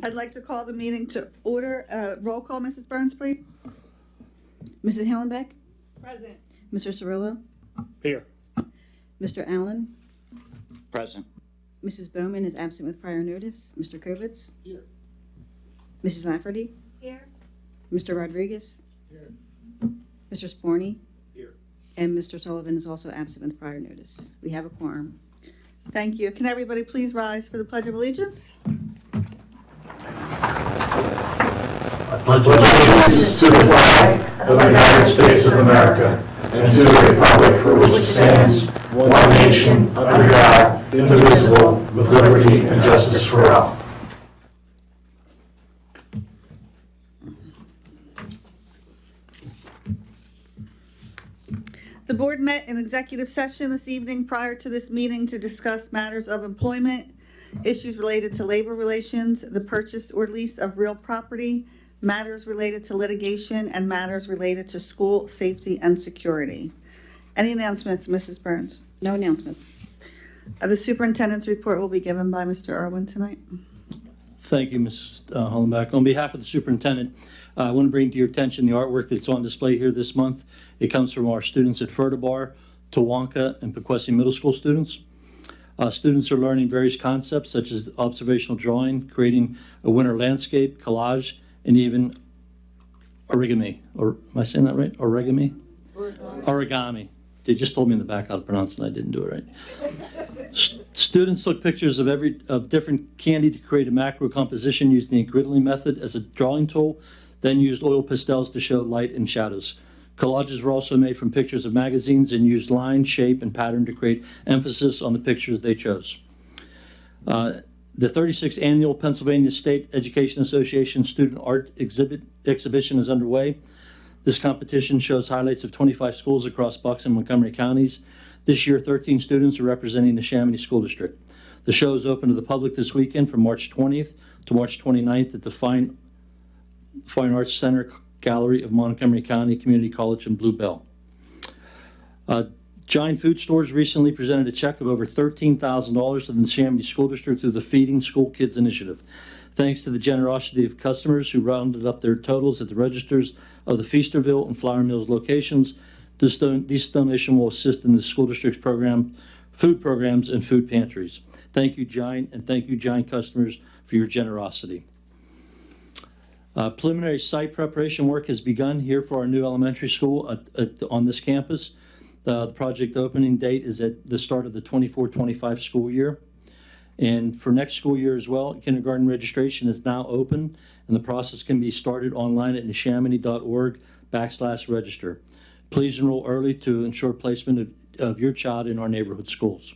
I'd like to call the meeting to order. Roll call, Mrs. Burns, please. Mrs. Hallenbeck? Present. Mr. Cirillo? Here. Mr. Allen? Present. Mrs. Bowman is absent with prior notice. Mr. Kovitz? Here. Mrs. Lafferty? Here. Mr. Rodriguez? Here. Mr. Sporny? Here. And Mr. Sullivan is also absent with prior notice. We have a quorum. Thank you. Can everybody please rise for the Pledge of Allegiance? I pledge allegiance to the flag of the United States of America and to the republic for which it stands, one nation, under God, indivisible, with liberty and justice for all. The board met in executive session this evening prior to this meeting to discuss matters of employment, issues related to labor relations, the purchase or lease of real property, matters related to litigation, and matters related to school safety and security. Any announcements, Mrs. Burns? No announcements. The superintendent's report will be given by Mr. Irwin tonight. Thank you, Mrs. Hollenbeck. On behalf of the superintendent, I want to bring to your attention the artwork that's on display here this month. It comes from our students at Furtabar, Tawanka, and Pequessie Middle School students. Students are learning various concepts such as observational drawing, creating a winter landscape, collage, and even origami. Or am I saying that right? Origami? Origami. They just told me in the back how to pronounce it, and I didn't do it right. Students took pictures of different candy to create a macro composition using the griddling method as a drawing tool, then used oil pastels to show light and shadows. Collages were also made from pictures of magazines and used line, shape, and pattern to create emphasis on the pictures they chose. The 36th Annual Pennsylvania State Education Association Student Art Exhibition is underway. This competition shows highlights of 25 schools across Bucks and Montgomery counties. This year, 13 students are representing the Neshaminy School District. The show is open to the public this weekend from March 20th to March 29th at the Fine Arts Center Gallery of Montgomery County Community College in Blue Bell. Giant Food Stores recently presented a check of over $13,000 to the Neshaminy School District through the Feeding School Kids Initiative. Thanks to the generosity of customers who rounded up their totals at the registers of the Feasterville and Flour Mills locations, this donation will assist in the school district's food programs and food pantries. Thank you, Giant, and thank you, Giant customers, for your generosity. Preliminary site preparation work has begun here for our new elementary school on this campus. The project opening date is at the start of the 24-25 school year. And for next school year as well, kindergarten registration is now open, and the process can be started online at neshaminy.org/register. Please enroll early to ensure placement of your child in our neighborhood schools.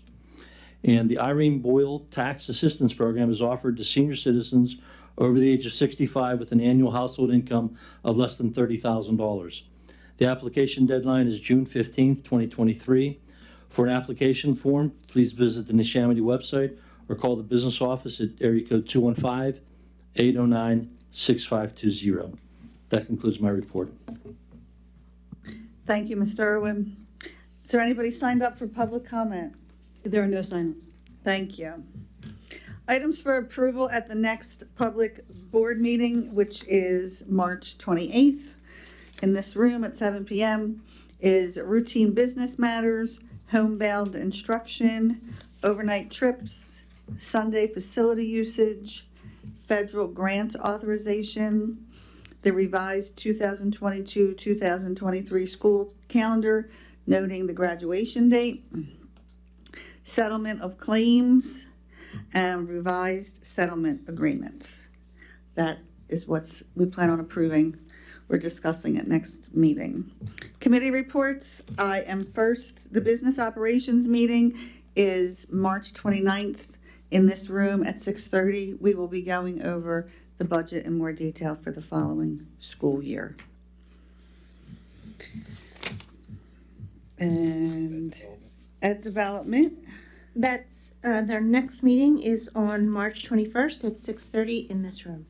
And the Irene Boyle Tax Assistance Program is offered to senior citizens over the age of 65 with an annual household income of less than $30,000. The application deadline is June 15th, 2023. For an application form, please visit the Neshaminy website or call the business office at area code 215-809-6520. That concludes my report. Thank you, Mr. Irwin. Is there anybody signed up for public comment? There are no sign-ups. Thank you. Items for approval at the next public board meeting, which is March 28th, in this room at 7 p.m., is routine business matters, homebound instruction, overnight trips, Sunday facility usage, federal grant authorization, the revised 2022-2023 school calendar, noting the graduation date, settlement of claims, and revised settlement agreements. That is what we plan on approving we're discussing at next meeting. Committee reports, I am first. The business operations meeting is March 29th in this room at 6:30. We will be going over the budget in more detail for the following school year. And Ed Development, That's, their next meeting is on March 21st at 6:30 in this room.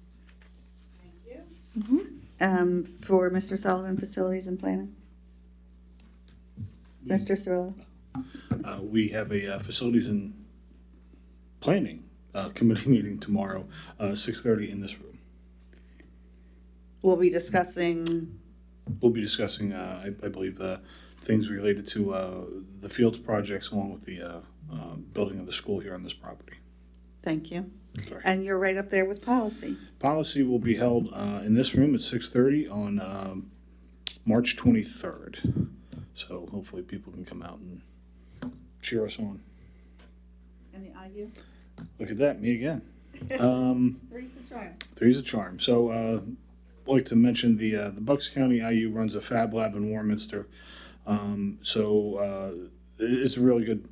for Mr. Sullivan, Facilities and Planning. Mr. Cirillo. We have a facilities and planning committee meeting tomorrow, 6:30 in this room. We'll be discussing, We'll be discussing, I believe, things related to the fields projects along with the building of the school here on this property. thank you. Sorry. And you're right up there with policy. Policy will be held in this room at 6:30 on March 23rd. So hopefully people can come out and cheer us on. Any IU? Look at that, me again. Three's the charm. Three's a charm. So, I'd like to mention the Bucks County IU runs a Fab Lab in Warminster. It's a really good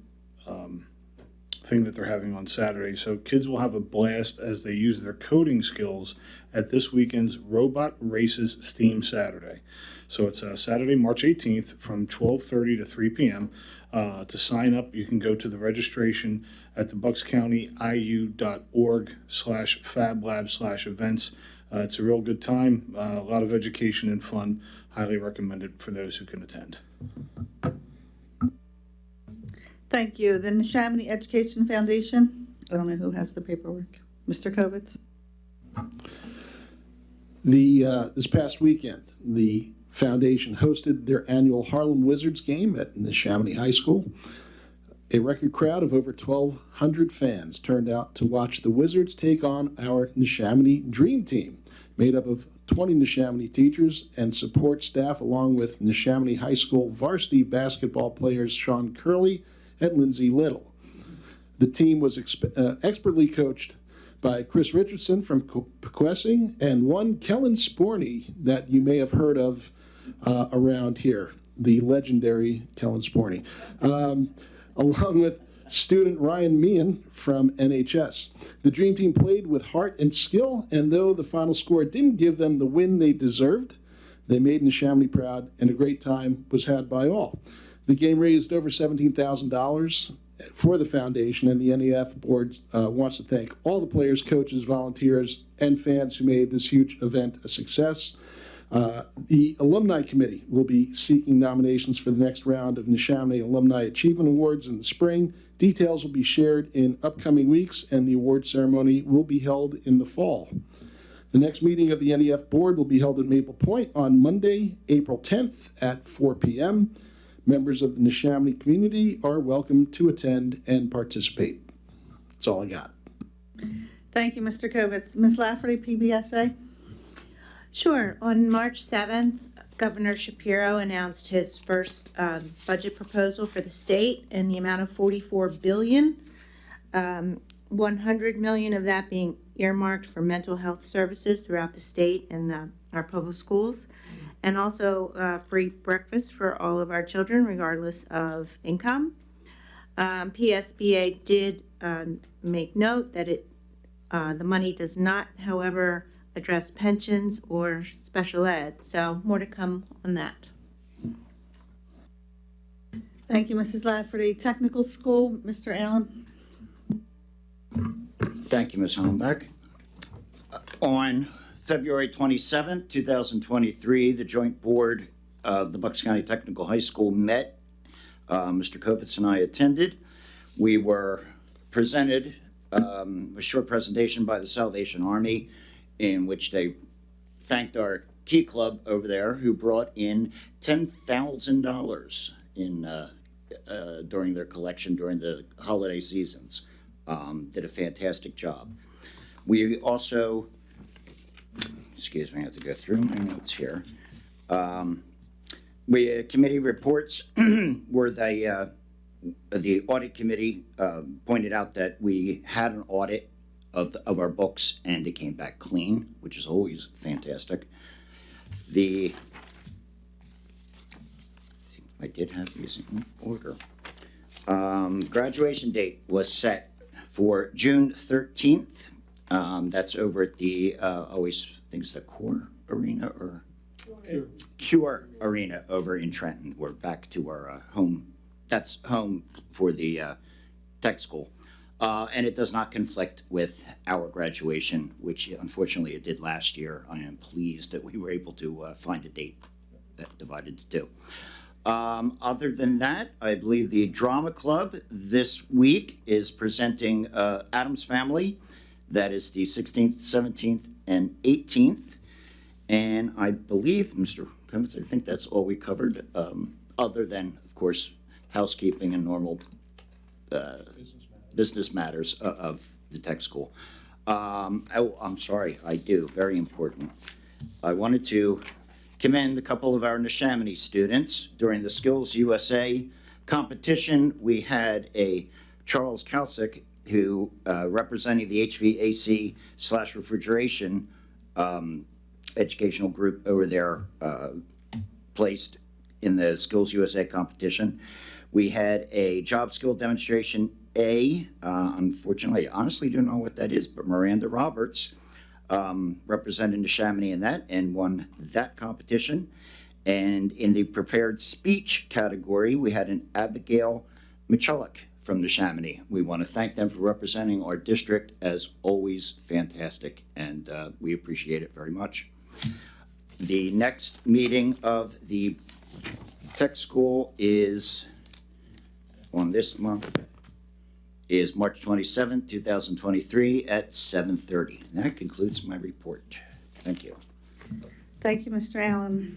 thing that they're having on Saturday. So kids will have a blast as they use their coding skills at this weekend's Robot Races STEAM Saturday. So it's Saturday, March 18th from 12:30 to 3 p.m. To sign up, you can go to the registration at the buckscounty.iu.org/fablab/events. It's a real good time, a lot of education and fun. Highly recommended for those who can attend. Thank you. The Neshaminy Education Foundation, I don't know who has the paperwork. Mr. Kovitz? This past weekend, the foundation hosted their annual Harlem Wizards game at Neshaminy High School. A record crowd of over 1,200 fans turned out to watch the Wizards take on our Neshaminy Dream Team, made up of 20 Neshaminy teachers and support staff, along with Neshaminy High School varsity basketball players Sean Curley and Lindsay Little. The team was expertly coached by Chris Richardson from Pequessing and one Kellen Sporney that you may have heard of around here, the legendary Kellen Sporney, along with student Ryan Meehan from NHS. The Dream Team played with heart and skill, and though the final score didn't give them the win they deserved, they made Neshaminy proud, and a great time was had by all. The game raised over $17,000 for the foundation, and the NEF board wants to thank all the players, coaches, volunteers, and fans who made this huge event a success. The Alumni Committee will be seeking nominations for the next round of Neshaminy Alumni Achievement Awards in the spring. Details will be shared in upcoming weeks, and the award ceremony will be held in the fall. The next meeting of the NEF board will be held at Maple Point on Monday, April 10th at 4 p.m. Members of the Neshaminy community are welcome to attend and participate. That's all I got. Thank you, Mr. Kovitz. Ms. Lafferty, PBSA? Sure. On March 7th, Governor Shapiro announced his first budget proposal for the state in the amount of $44 billion, $100 million of that being earmarked for mental health services throughout the state and our public schools, and also free breakfast for all of our children, regardless of income. PSBA did make note that the money does not, however, address pensions or special ed. So more to come on that. Thank you, Mrs. Lafferty. Technical School, Mr. Allen? Thank you, Ms. Hollenbeck. On February 27, 2023, the joint board of the Bucks County Technical High School met. Mr. Kovitz and I attended. We were presented a short presentation by the Salvation Army in which they thanked our Key Club over there who brought in $10,000 in during their collection during the holiday seasons. Did a fantastic job. We also, excuse me, I have to go through my notes here. Committee reports were the audit committee pointed out that we had an audit of our books and it came back clean, which is always fantastic. I did have these in order. Graduation date was set for June 13th. That's over at the, always thinks the Core Arena or Cure Arena over in Trenton. We're back to our home. That's home for the tech school. And it does not conflict with our graduation, which unfortunately it did last year. I am pleased that we were able to find a date that divided the two. Other than that, I believe the Drama Club this week is presenting Addams Family. That is the 16th, 17th, and 18th. And I believe, Mr. Cummins, I think that's all we covered, other than, of course, housekeeping and normal business matters of the tech school. Oh, I'm sorry, I do, very important. I wanted to commend a couple of our Neshaminy students. During the Skills USA competition, we had a Charles Kalsick who representing the HVAC/refrigeration educational group over there placed in the Skills USA competition. We had a job skill demonstration A. Unfortunately, I honestly don't know what that is, but Miranda Roberts represented Neshaminy in that and won that competition. And in the prepared speech category, we had an Abigail Michalik from Neshaminy. We want to thank them for representing our district, as always fantastic, and we appreciate it very much. The next meeting of the tech school is on this month is March 27, 2023 at 7:30. That concludes my report. Thank you. Thank you, Mr. Allen.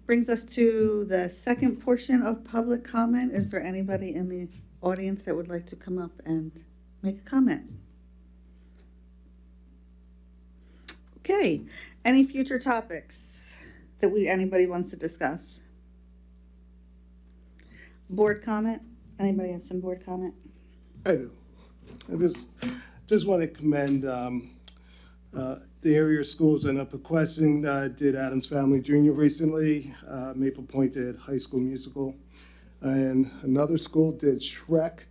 Brings us to the second portion of public comment. Is there anybody in the audience that would like to come up and make a comment? Okay, any future topics that anybody wants to discuss? Board comment? Anybody have some board comment? I do. I just want to commend the area schools in Pequesson did Addams Family Junior recently. Maple Point did High School Musical, and another school did Shrek.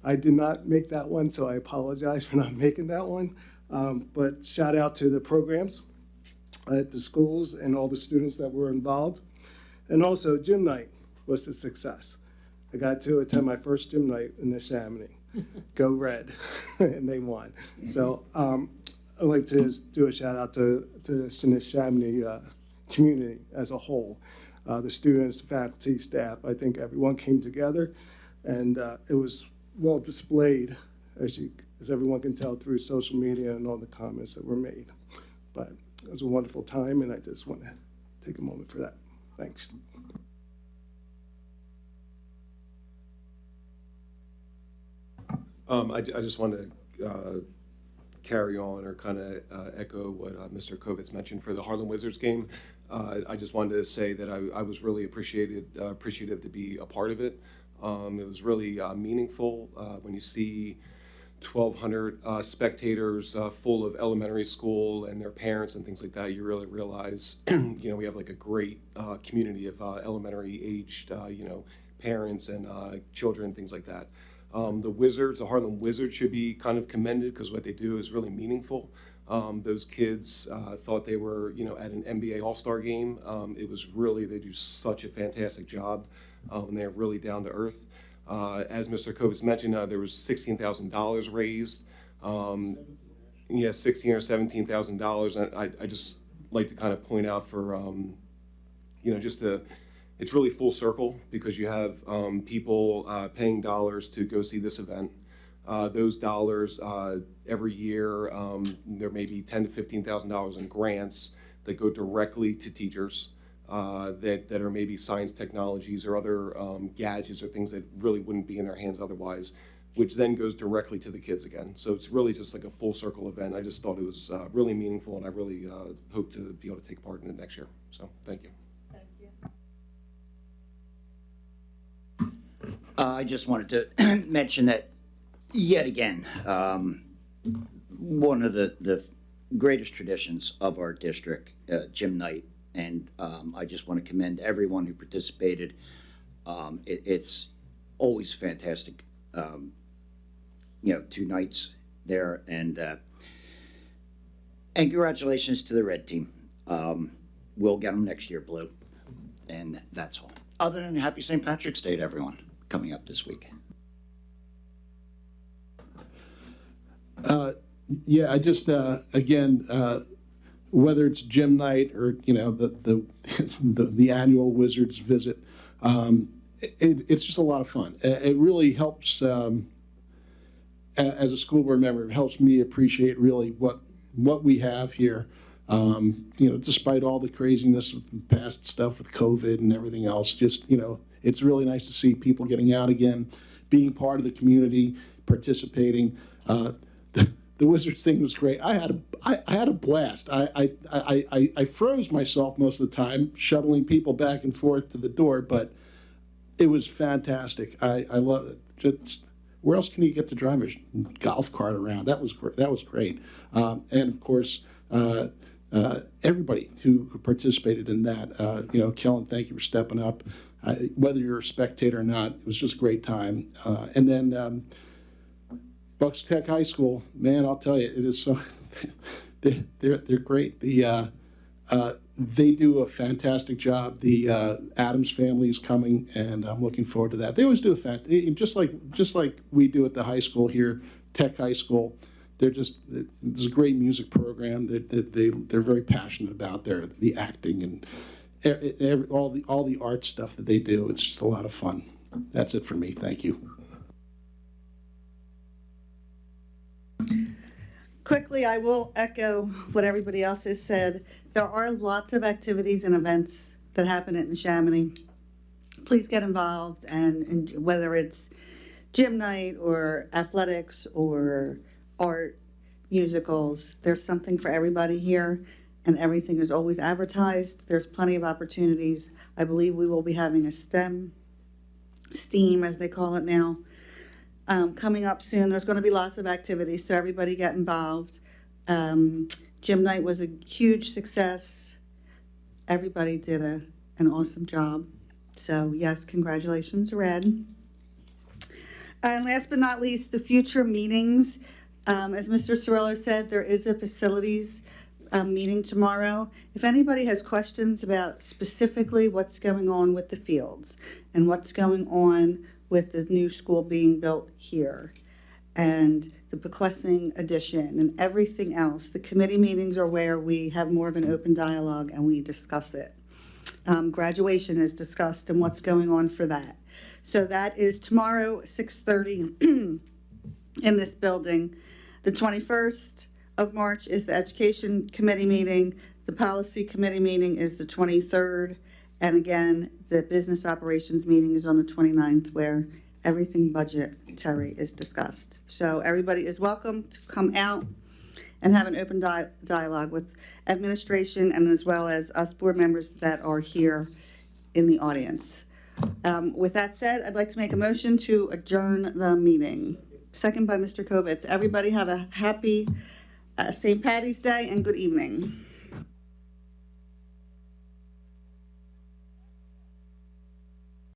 I did not make that one, so I apologize for not making that one. But shout out to the programs at the schools and all the students that were involved. And also, gym night was a success. I got to attend my first gym night in Neshaminy. Go Red, and they won. So I'd like to just do a shout out to the Neshaminy community as a whole. The students, faculty, staff, I think everyone came together, and it was well displayed, as everyone can tell through social media and all the comments that were made. But it was a wonderful time, and I just want to take a moment for that. Thanks. I just want to carry on or kind of echo what Mr. Kovitz mentioned for the Harlem Wizards game. I just wanted to say that I was really appreciative to be a part of it. It was really meaningful when you see 1,200 spectators full of elementary school and their parents and things like that. You really realize, we have like a great community of elementary aged, parents and children, things like that. The Harlem Wizards should be kind of commended because what they do is really meaningful. Those kids thought they were, at an NBA All-Star game. It was really, they do such a fantastic job, and they're really down to earth. As Mr. Kovitz mentioned, there was $16,000 raised. $16,000 or $17,000. And I just like to kind of point out for, it's really full circle because you have people paying dollars to go see this event. Those dollars every year, there may be $10,000 to $15,000 in grants that go directly to teachers that are maybe science technologies or other gadgets or things that really wouldn't be in their hands otherwise, which then goes directly to the kids again. So it's really just like a full circle event. I just thought it was really meaningful, and I really hope to be able to take part in it next year. So thank you. I just wanted to mention that, yet again, one of the greatest traditions of our district, gym night, and I just want to commend everyone who participated. It's always fantastic, 2 nights there, and congratulations to the red team. We'll get them next year, blue, and that's all. Other than happy St. Patrick's Day to everyone coming up this week. Yeah, I just, again, whether it's gym night or, the annual Wizards visit, it's just a lot of fun. It really helps, as a school board member, it helps me appreciate really what we have here. Despite all the craziness of the past stuff with COVID and everything else, it's really nice to see people getting out again, being part of the community, participating. The Wizards thing was great. I had a blast. I froze myself most of the time, shuttling people back and forth to the door, but it was fantastic. I love it. Just, where else can you get to drive a golf cart around? That was great. And of course, everybody who participated in that. Kellen, thank you for stepping up. Whether you're a spectator or not, it was just a great time. And then Bucks Tech High School, man, I'll tell you, it is so. they're great. They do a fantastic job. The Adams family is coming, and I'm looking forward to that. They always do just like we do at the high school here, Tech High School. There's a great music program that they're very passionate about. The acting and all the art stuff that they do. It's just a lot of fun. That's it for me. Thank you. Quickly, I will echo what everybody else has said. There are lots of activities and events that happen at Neshaminy. Please get involved, and whether it's gym night or athletics or art, musicals, there's something for everybody here, and everything is always advertised. There's plenty of opportunities. I believe we will be having a STEAM as they call it now, coming up soon. There's going to be lots of activities, so everybody get involved. Gym night was a huge success. Everybody did an awesome job. So yes, congratulations, Red. And last but not least, the future meetings. As Mr. Cirillo said, there is a facilities meeting tomorrow. If anybody has questions about specifically what's going on with the fields and what's going on with the new school being built here and the Pequesing addition and everything else, the committee meetings are where we have more of an open dialogue and we discuss it. Graduation is discussed and what's going on for that. So that is tomorrow, 6:30 in this building. The 21st of March is the Education Committee meeting. The Policy Committee meeting is the 23rd. And again, the Business Operations meeting is on the 29th, where everything budgetary is discussed. So everybody is welcome to come out and have an open dialogue with administration and as well as us board members that are here in the audience. With that said, I'd like to make a motion to adjourn the meeting. Second by Mr. Kovitz. Everybody have a happy St. Patty's Day and good evening.